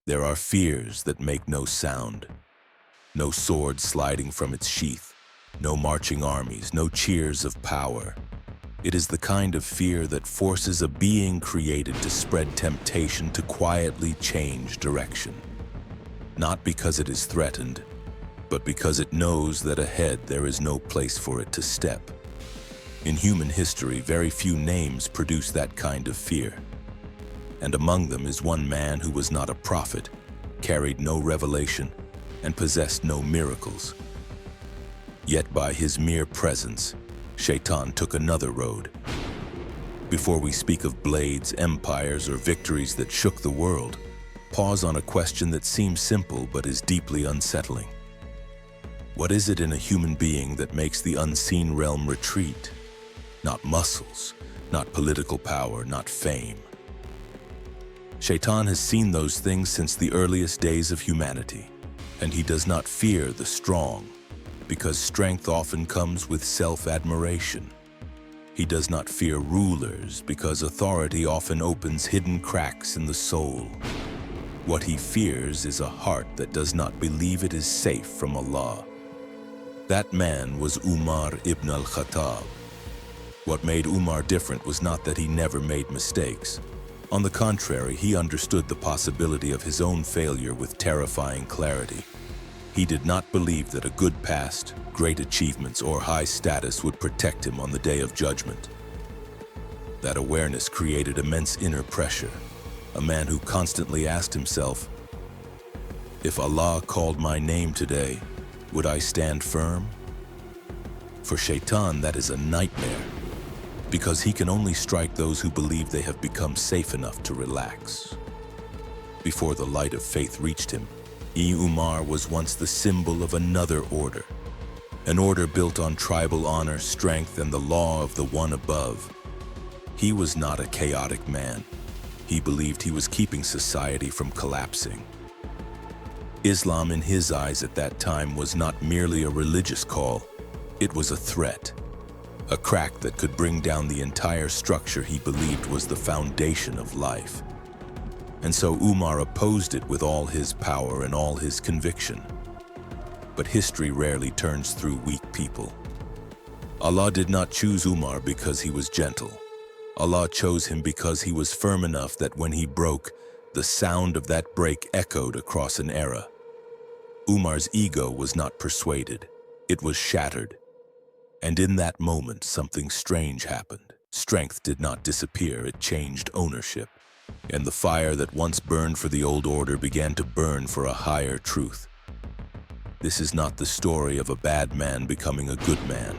There are fears that make no sound, no sword sliding from its sheath, no marching armies, no cheers of power. It is the kind of fear that forces a being created to spread temptation to quietly change direction. Not because it is threatened, but because it knows that ahead there is no place for it to step. In human history, very few names produce that kind of fear. And among them is one man who was not a prophet, carried no revelation, and possessed no miracles. Yet by his mere presence, Shaytan took another road. Before we speak of blades, empires, or victories that shook the world, pause on a question that seems simple but is deeply unsettling. What is it in a human being that makes the unseen realm retreat? Not muscles, not political power, not fame. Shaytan has seen those things since the earliest days of humanity, and he does not fear the strong, because strength often comes with self-admiration. He does not fear rulers, because authority often opens hidden cracks in the soul. What he fears is a heart that does not believe it is safe from Allah. That man was Umar ibn Al-Khattab. What made Umar different was not that he never made mistakes. On the contrary, he understood the possibility of his own failure with terrifying clarity. He did not believe that a good past, great achievements, or high status would protect him on the day of judgment. That awareness created immense inner pressure. A man who constantly asked himself, if Allah called my name today, would I stand firm? For Shaytan, that is a nightmare, because he can only strike those who believe they have become safe enough to relax. Before the light of faith reached him, Umar was once the symbol of another order, an order built on tribal honor, strength, and the law of the one above. He was not a chaotic man. He believed he was keeping society from collapsing. Islam, in his eyes at that time, was not merely a religious call. It was a threat, a crack that could bring down the entire structure he believed was the foundation of life. And so Umar opposed it with all his power and all his conviction. But history rarely turns through weak people. Allah did not choose Umar because he was gentle. Allah chose him because he was firm enough that when he broke, the sound of that break echoed across an era. Umar's ego was not persuaded. It was shattered. And in that moment, something strange happened. Strength did not disappear, it changed ownership. And the fire that once burned for the old order began to burn for a higher truth. This is not the story of a bad man becoming a good man.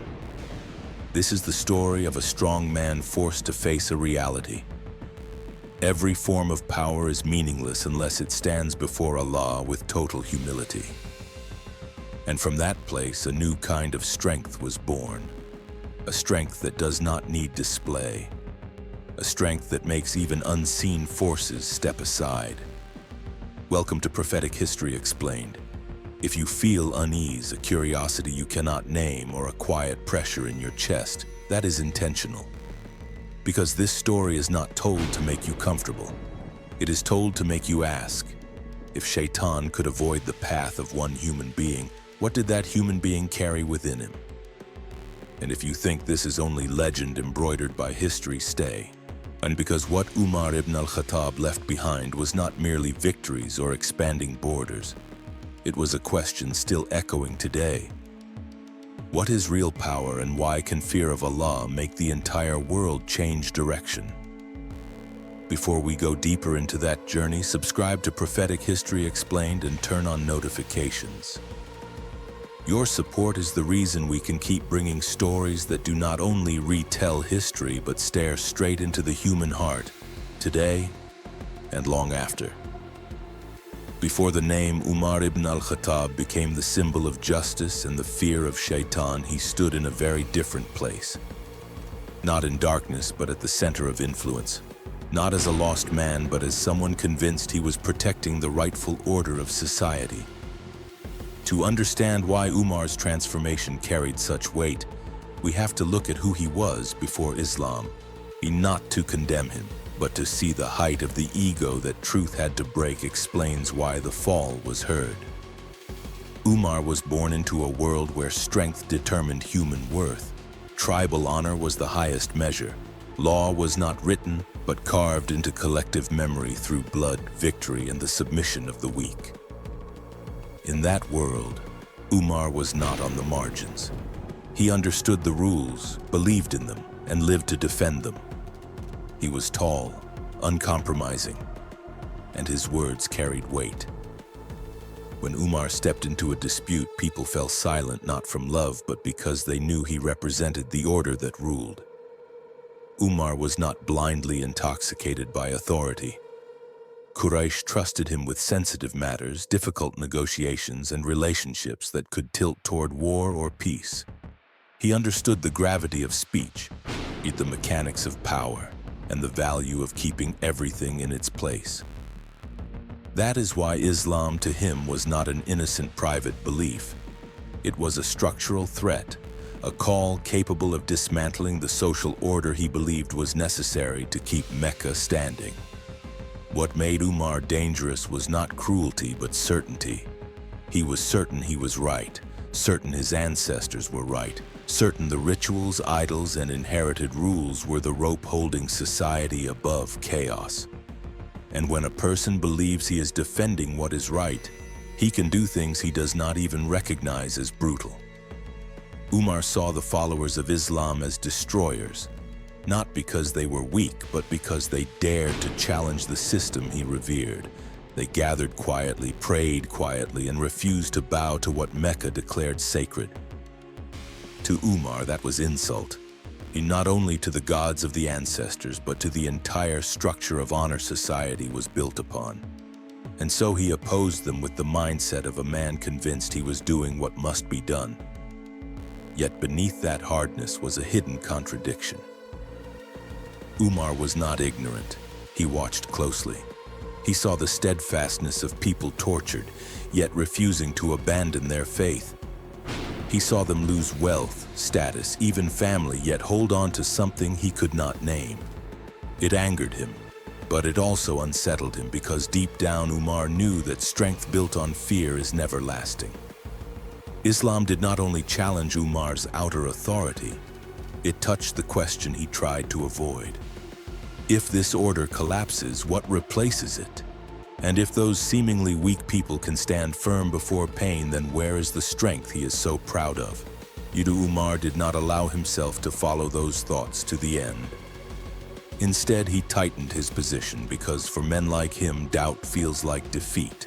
This is the story of a strong man forced to face a reality. Every form of power is meaningless unless it stands before Allah with total humility. And from that place, a new kind of strength was born. A strength that does not need display. A strength that makes even unseen forces step aside. Welcome to Prophetic History Explained. If you feel unease, a curiosity you cannot name, or a quiet pressure in your chest, that is intentional. Because this story is not told to make you comfortable. It is told to make you ask, if Shaytan could avoid the path of one human being, what did that human being carry within him? And if you think this is only legend embroidered by history, stay. And because what Umar ibn Al-Khattab left behind was not merely victories or expanding borders. It was a question still echoing today. What is real power, and why can fear of Allah make the entire world change direction? Before we go deeper into that journey, subscribe to Prophetic History Explained and turn on notifications. Your support is the reason we can keep bringing stories that do not only retell history but stare straight into the human heart, today and long after. Before the name Umar ibn Al-Khattab became the symbol of justice and the fear of Shaytan, he stood in a very different place. Not in darkness, but at the center of influence. Not as a lost man, but as someone convinced he was protecting the rightful order of society. To understand why Umar's transformation carried such weight, we have to look at who he was before Islam, not to condemn him, But to see the height of the ego that truth had to break explains why the fall was heard. Umar was born into a world where strength determined human worth. Tribal honor was the highest measure. Law was not written, but carved into collective memory through blood, victory, and the submission of the weak. In that world, Umar was not on the margins. He understood the rules, believed in them, and lived to defend them. He was tall, uncompromising, and his words carried weight. When Umar stepped into a dispute, people fell silent not from love, but because they knew he represented the order that ruled. Umar was not blindly intoxicated by authority. Quraysh trusted him with sensitive matters, difficult negotiations, and relationships that could tilt toward war or peace. He understood the gravity of speech, the mechanics of power, and the value of keeping everything in its place. That is why Islam to him was not an innocent private belief. It was a structural threat, a call capable of dismantling the social order he believed was necessary to keep Mecca standing. What made Umar dangerous was not cruelty but certainty. He was certain he was right, certain his ancestors were right, certain the rituals, idols, and inherited rules were the rope holding society above chaos. And when a person believes he is defending what is right, he can do things he does not even recognize as brutal. Umar saw the followers of Islam as destroyers, not because they were weak, but because they dared to challenge the system he revered. They gathered quietly, prayed quietly, and refused to bow to what Mecca declared sacred. To Umar, that was insult. Not only to the gods of the ancestors, but to the entire structure of honor society was built upon. And so he opposed them with the mindset of a man convinced he was doing what must be done. Yet beneath that hardness was a hidden contradiction. Umar was not ignorant. He watched closely. He saw the steadfastness of people tortured, yet refusing to abandon their faith. He saw them lose wealth, status, even family, yet hold on to something he could not name. It angered him, but it also unsettled him because deep down Umar knew that strength built on fear is never lasting. Islam did not only challenge Umar's outer authority, it touched the question he tried to avoid. If this order collapses, what replaces it? And if those seemingly weak people can stand firm before pain, then where is the strength he is so proud of? Umar did not allow himself to follow those thoughts to the end. Instead, he tightened his position because for men like him, doubt feels like defeat.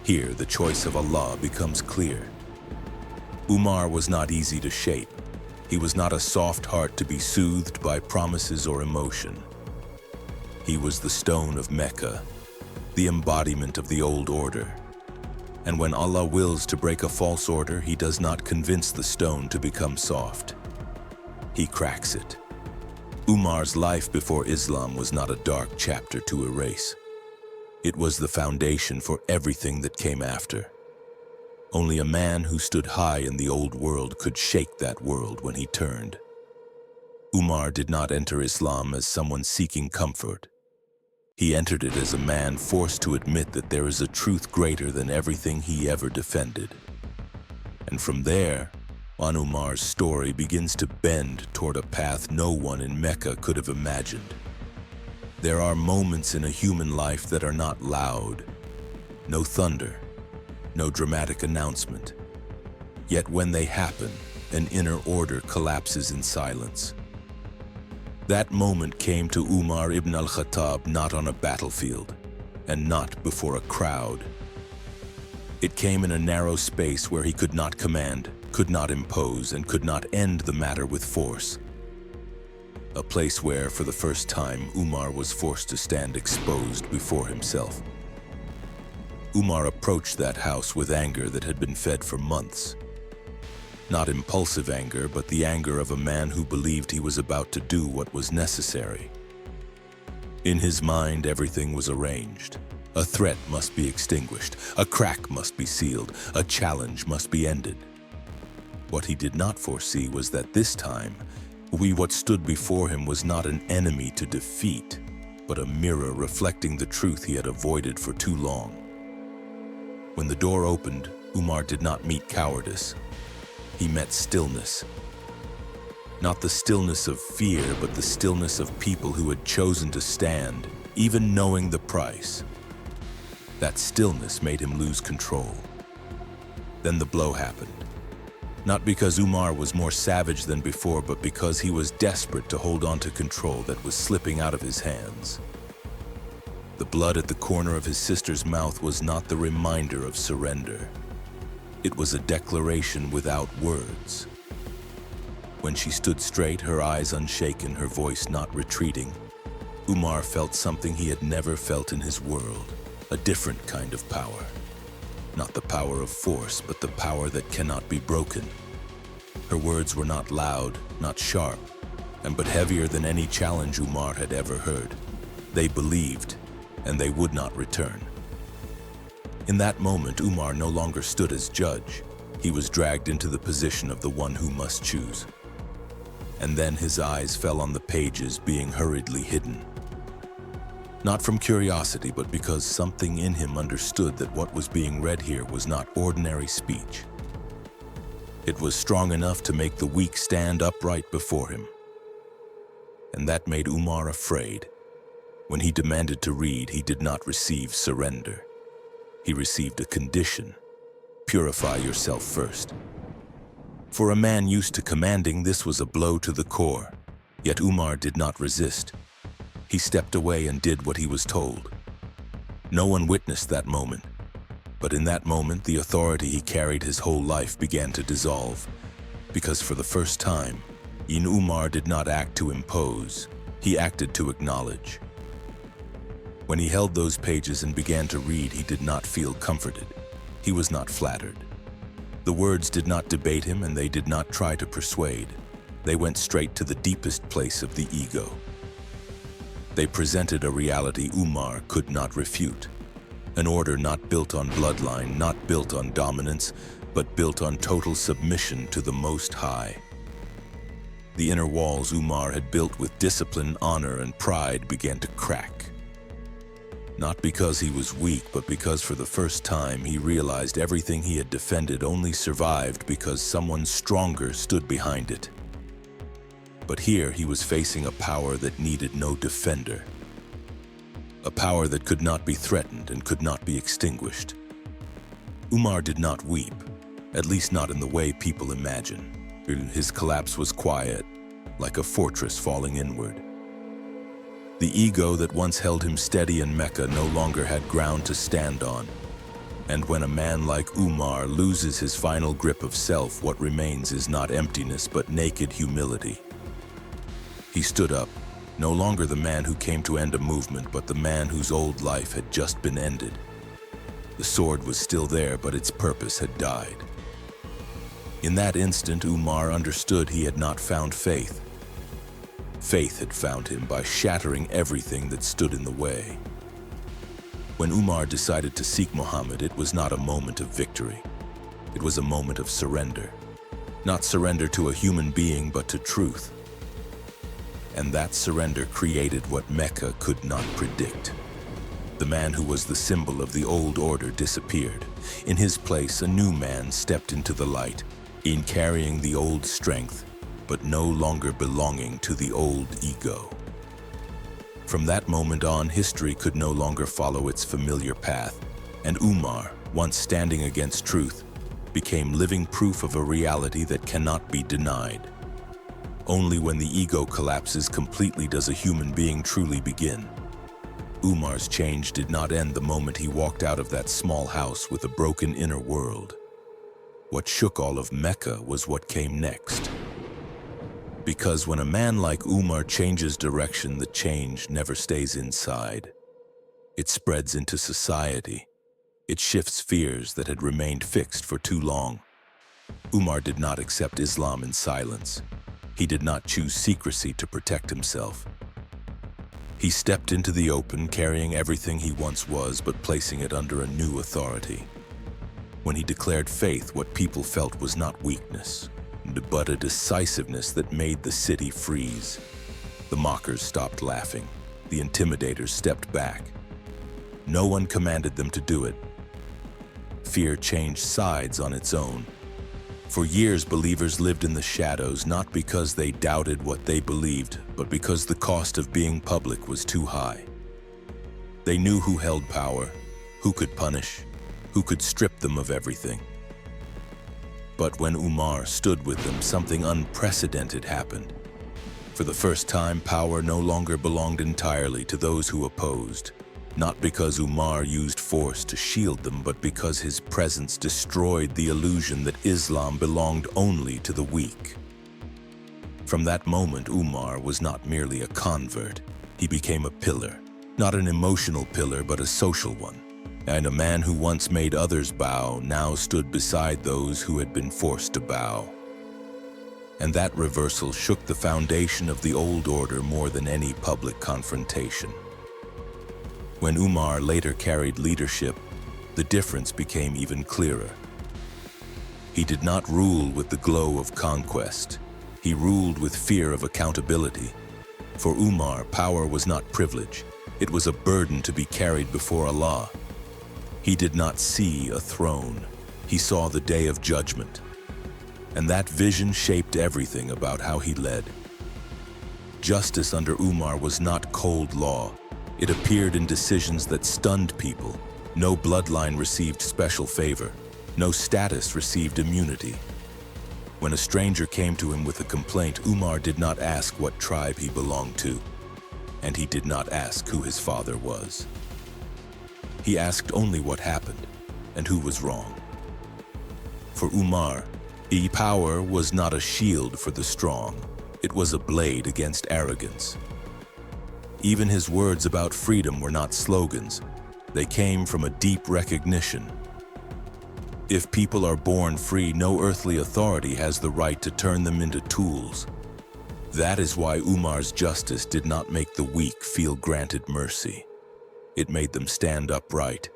Here, the choice of Allah becomes clear. Umar was not easy to shape. He was not a soft heart to be soothed by promises or emotion. He was the stone of Mecca, the embodiment of the old order. And when Allah wills to break a false order, He does not convince the stone to become soft. He cracks it. Umar's life before Islam was not a dark chapter to erase. It was the foundation for everything that came after. Only a man who stood high in the old world could shake that world when he turned. Umar did not enter Islam as someone seeking comfort. He entered it as a man forced to admit that there is a truth greater than everything he ever defended. And from there, Umar's story begins to bend toward a path no one in Mecca could have imagined. There are moments in a human life that are not loud, no thunder, no dramatic announcement. Yet when they happen, an inner order collapses in silence. That moment came to Umar ibn Al-Khattab not on a battlefield, and not before a crowd. It came in a narrow space where he could not command, could not impose, and could not end the matter with force. A place where, for the first time, Umar was forced to stand exposed before himself. Umar approached that house with anger that had been fed for months. Not impulsive anger, but the anger of a man who believed he was about to do what was necessary. In his mind, everything was arranged. A threat must be extinguished, a crack must be sealed, a challenge must be ended. What he did not foresee was that this time, what stood before him was not an enemy to defeat, but a mirror reflecting the truth he had avoided for too long. When the door opened, Umar did not meet cowardice. He met stillness. Not the stillness of fear, but the stillness of people who had chosen to stand, even knowing the price. That stillness made him lose control. Then the blow happened. Not because Umar was more savage than before, but because he was desperate to hold on to control that was slipping out of his hands. The blood at the corner of his sister's mouth was not the reminder of surrender. It was a declaration without words. When she stood straight, her eyes unshaken, her voice not retreating, Umar felt something he had never felt in his world, a different kind of power. Not the power of force, but the power that cannot be broken. Her words were not loud, not sharp, but heavier than any challenge Umar had ever heard. They believed, and they would not return. In that moment, Umar no longer stood as judge. He was dragged into the position of the one who must choose. And then his eyes fell on the pages being hurriedly hidden. Not from curiosity, but because something in him understood that what was being read here was not ordinary speech. It was strong enough to make the weak stand upright before him. And that made Umar afraid. When he demanded to read, he did not receive surrender. He received a condition: purify yourself first. For a man used to commanding, this was a blow to the core. Yet Umar did not resist. He stepped away and did what he was told. No one witnessed that moment. But in that moment, the authority he carried his whole life began to dissolve. Because for the first time, Umar did not act to impose. He acted to acknowledge. When he held those pages and began to read, he did not feel comforted. He was not flattered. The words did not debate him, and they did not try to persuade. They went straight to the deepest place of the ego. They presented a reality Umar could not refute. An order not built on bloodline, not built on dominance, but built on total submission to the Most High. The inner walls Umar had built with discipline, honor, and pride began to crack. Not because he was weak, but because for the first time he realized everything he had defended only survived because someone stronger stood behind it. But here he was facing a power that needed no defender. A power that could not be threatened and could not be extinguished. Umar did not weep, at least not in the way people imagine. His collapse was quiet, like a fortress falling inward. The ego that once held him steady in Mecca no longer had ground to stand on. And when a man like Umar loses his final grip of self, what remains is not emptiness but naked humility. He stood up, no longer the man who came to end a movement, but the man whose old life had just been ended. The sword was still there, but its purpose had died. In that instant, Umar understood he had not found faith. Faith had found him by shattering everything that stood in the way. When Umar decided to seek Muhammad, it was not a moment of victory. It was a moment of surrender. Not surrender to a human being, but to truth. And that surrender created what Mecca could not predict. The man who was the symbol of the old order disappeared. In his place, a new man stepped into the light, in carrying the old strength, but no longer belonging to the old ego. From that moment on, history could no longer follow its familiar path, and Umar, once standing against truth, became living proof of a reality that cannot be denied. Only when the ego collapses completely does a human being truly begin. Umar's change did not end the moment he walked out of that small house with a broken inner world. What shook all of Mecca was what came next. Because when a man like Umar changes direction, the change never stays inside. It spreads into society. It shifts fears that had remained fixed for too long. Umar did not accept Islam in silence. He did not choose secrecy to protect himself. He stepped into the open, carrying everything he once was, but placing it under a new authority. When he declared faith, what people felt was not weakness, but a decisiveness that made the city freeze. The mockers stopped laughing. the intimidators stepped back. No one commanded them to do it. Fear changed sides on its own. For years, believers lived in the shadows, not because they doubted what they believed, but because the cost of being public was too high. They knew who held power, who could punish, who could strip them of everything. But when Umar stood with them, something unprecedented happened. For the first time, power no longer belonged entirely to those who opposed, not because Umar used force to shield them, but because his presence destroyed the illusion that Islam belonged only to the weak. From that moment, Umar was not merely a convert. He became a pillar, not an emotional pillar, but a social one. And a man who once made others bow now stood beside those who had been forced to bow. And that reversal shook the foundation of the old order more than any public confrontation. When Umar later carried leadership, the difference became even clearer. He did not rule with the glow of conquest. He ruled with fear of accountability. For Umar, power was not privilege. It was a burden to be carried before Allah. He did not see a throne. He saw the day of judgment. And that vision shaped everything about how he led. Justice under Umar was not cold law. It appeared in decisions that stunned people. No bloodline received special favor. No status received immunity. When a stranger came to him with a complaint, Umar did not ask what tribe he belonged to. And he did not ask who his father was. He asked only what happened and who was wrong. For Umar, power was not a shield for the strong. It was a blade against arrogance. Even his words about freedom were not slogans. They came from a deep recognition. If people are born free, no earthly authority has the right to turn them into tools. That is why Umar's justice did not make the weak feel granted mercy. It made them stand upright.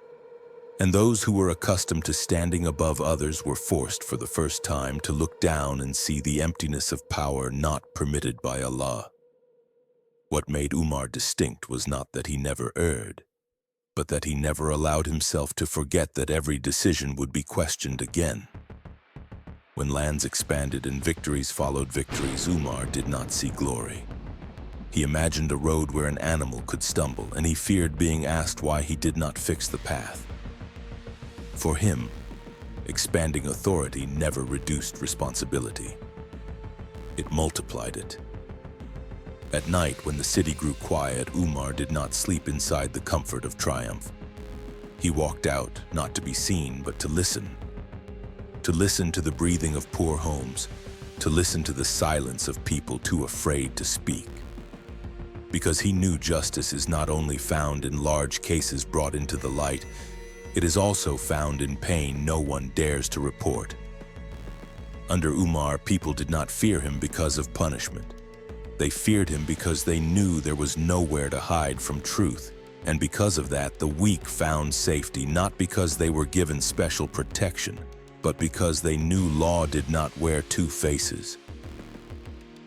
And those who were accustomed to standing above others were forced for the first time to look down and see the emptiness of power not permitted by Allah. What made Umar distinct was not that he never erred, but that he never allowed himself to forget that every decision would be questioned again. When lands expanded and victories followed victories, Umar did not see glory. He imagined a road where an animal could stumble, and he feared being asked why he did not fix the path. For him, expanding authority never reduced responsibility. It multiplied it. At night, when the city grew quiet, Umar did not sleep inside the comfort of triumph. He walked out, not to be seen, but to listen. To listen to the breathing of poor homes, to listen to the silence of people too afraid to speak. Because he knew justice is not only found in large cases brought into the light, it is also found in pain no one dares to report. Under Umar, people did not fear him because of punishment. They feared him because they knew there was nowhere to hide from truth. And because of that, the weak found safety, not because they were given special protection, but because they knew law did not wear two faces.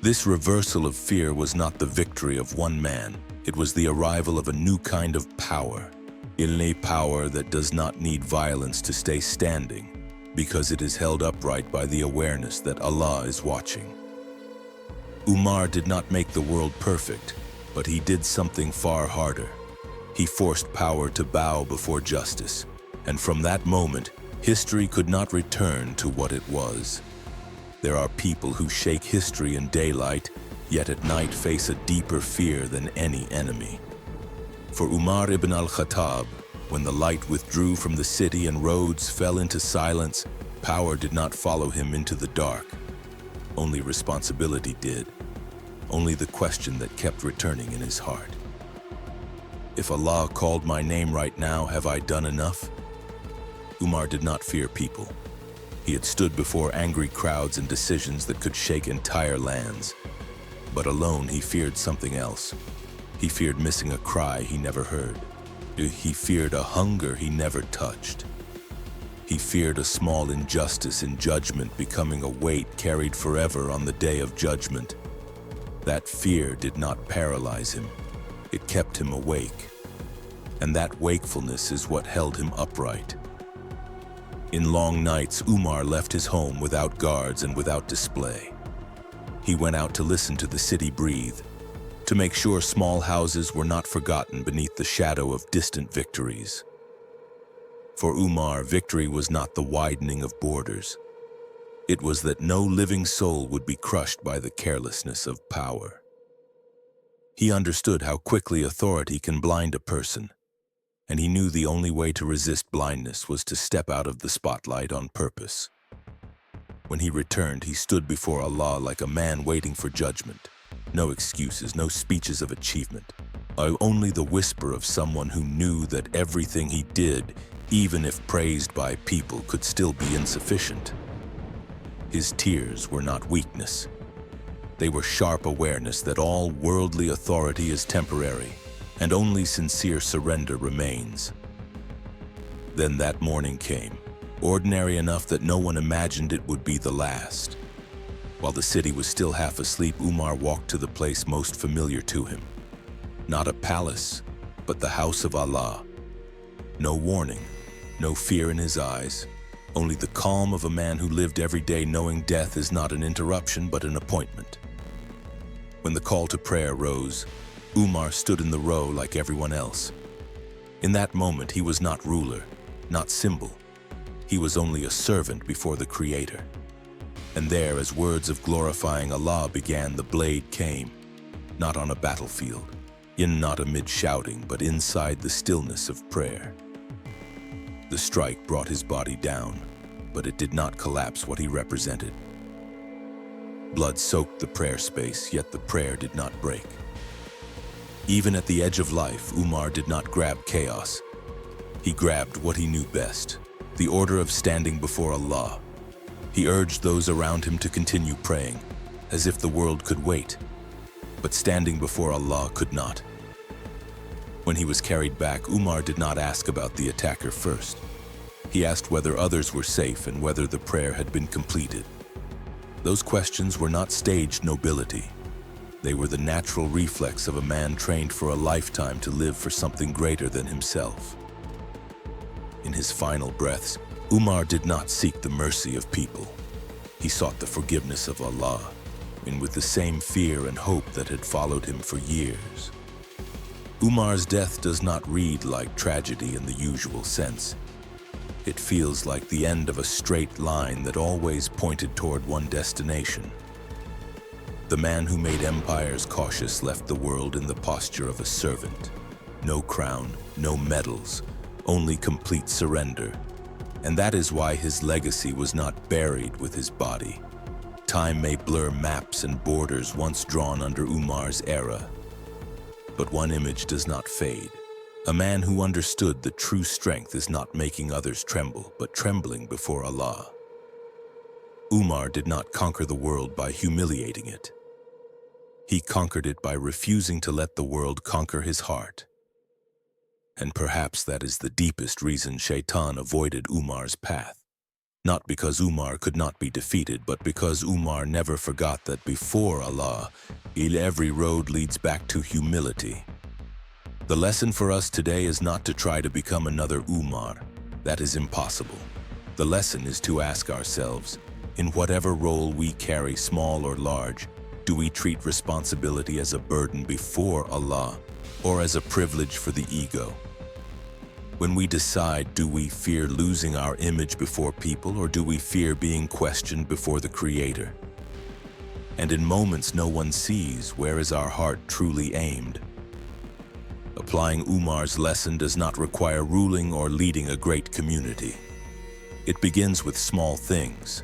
This reversal of fear was not the victory of one man. It was the arrival of a new kind of power. A power that does not need violence to stay standing, because it is held upright by the awareness that Allah is watching. Umar did not make the world perfect, but he did something far harder. He forced power to bow before justice, and from that moment, history could not return to what it was. There are people who shake history in daylight, yet at night face a deeper fear than any enemy. For Umar ibn Al-Khattab, when the light withdrew from the city and roads fell into silence, power did not follow him into the dark. Only responsibility did. Only the question that kept returning in his heart. If Allah called my name right now, have I done enough? Umar did not fear people. He had stood before angry crowds and decisions that could shake entire lands. But alone, he feared something else. He feared missing a cry he never heard. He feared a hunger he never touched. He feared a small injustice in judgment becoming a weight carried forever on the day of judgment. That fear did not paralyze him. It kept him awake, and that wakefulness is what held him upright. In long nights, Umar left his home without guards and without display. He went out to listen to the city breathe, to make sure small houses were not forgotten beneath the shadow of distant victories. For Umar, victory was not the widening of borders. It was that no living soul would be crushed by the carelessness of power. He understood how quickly authority can blind a person, and he knew the only way to resist blindness was to step out of the spotlight on purpose. When he returned, he stood before Allah like a man waiting for judgment. No excuses, no speeches of achievement. Only the whisper of someone who knew that everything he did, even if praised by people, could still be insufficient. His tears were not weakness. They were sharp awareness that all worldly authority is temporary, and only sincere surrender remains. Then that morning came, ordinary enough that no one imagined it would be the last. While the city was still half asleep, Umar walked to the place most familiar to him. Not a palace, but the house of Allah. No warning, no fear in his eyes, only the calm of a man who lived every day knowing death is not an interruption but an appointment. When the call to prayer rose, Umar stood in the row like everyone else. In that moment, he was not ruler, not symbol. He was only a servant before the Creator. And there, as words of glorifying Allah began, the blade came, not on a battlefield, not amid shouting, but inside the stillness of prayer. The strike brought his body down, but it did not collapse what he represented. Blood soaked the prayer space, yet the prayer did not break. Even at the edge of life, Umar did not grab chaos. He grabbed what he knew best, the order of standing before Allah. He urged those around him to continue praying, as if the world could wait, but standing before Allah could not. When he was carried back, Umar did not ask about the attacker first. He asked whether others were safe and whether the prayer had been completed. Those questions were not staged nobility. They were the natural reflex of a man trained for a lifetime to live for something greater than himself. In his final breaths, Umar did not seek the mercy of people. He sought the forgiveness of Allah, and with the same fear and hope that had followed him for years. Umar's death does not read like tragedy in the usual sense. It feels like the end of a straight line that always pointed toward one destination. The man who made empires cautious left the world in the posture of a servant. No crown, no medals, only complete surrender. And that is why his legacy was not buried with his body. Time may blur maps and borders once drawn under Umar's era, but one image does not fade. A man who understood that true strength is not making others tremble, but trembling before Allah. Umar did not conquer the world by humiliating it. He conquered it by refusing to let the world conquer his heart. And perhaps that is the deepest reason shaytan avoided Umar's path. Not because Umar could not be defeated, but because Umar never forgot that before Allah, every road leads back to humility. The lesson for us today is not to try to become another Umar. That is impossible. The lesson is to ask ourselves, in whatever role we carry, small or large, do we treat responsibility as a burden before Allah or as a privilege for the ego? When we decide, do we fear losing our image before people, or do we fear being questioned before the Creator? And in moments no one sees, where is our heart truly aimed? Applying Umar's lesson does not require ruling or leading a great community. It begins with small things.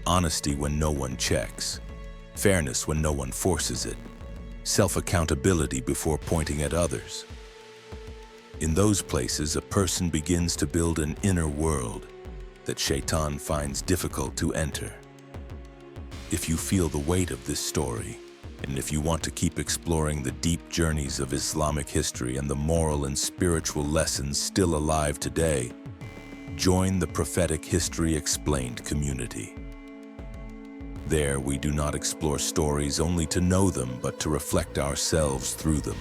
Honesty when no one checks. Fairness when no one forces it. Self-accountability before pointing at others. In those places, a person begins to build an inner world that shaytan finds difficult to enter. If you feel the weight of this story, and if you want to keep exploring the deep journeys of Islamic history and the moral and spiritual lessons still alive today, join the Prophetic History Explained community. There, we do not explore stories only to know them, but to reflect ourselves through them.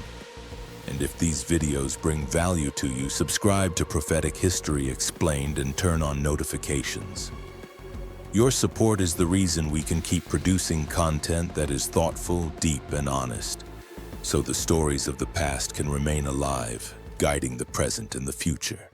And if these videos bring value to you, subscribe to Prophetic History Explained and turn on notifications. Your support is the reason we can keep producing content that is thoughtful, deep, and honest, so the stories of the past can remain alive, guiding the present and the future.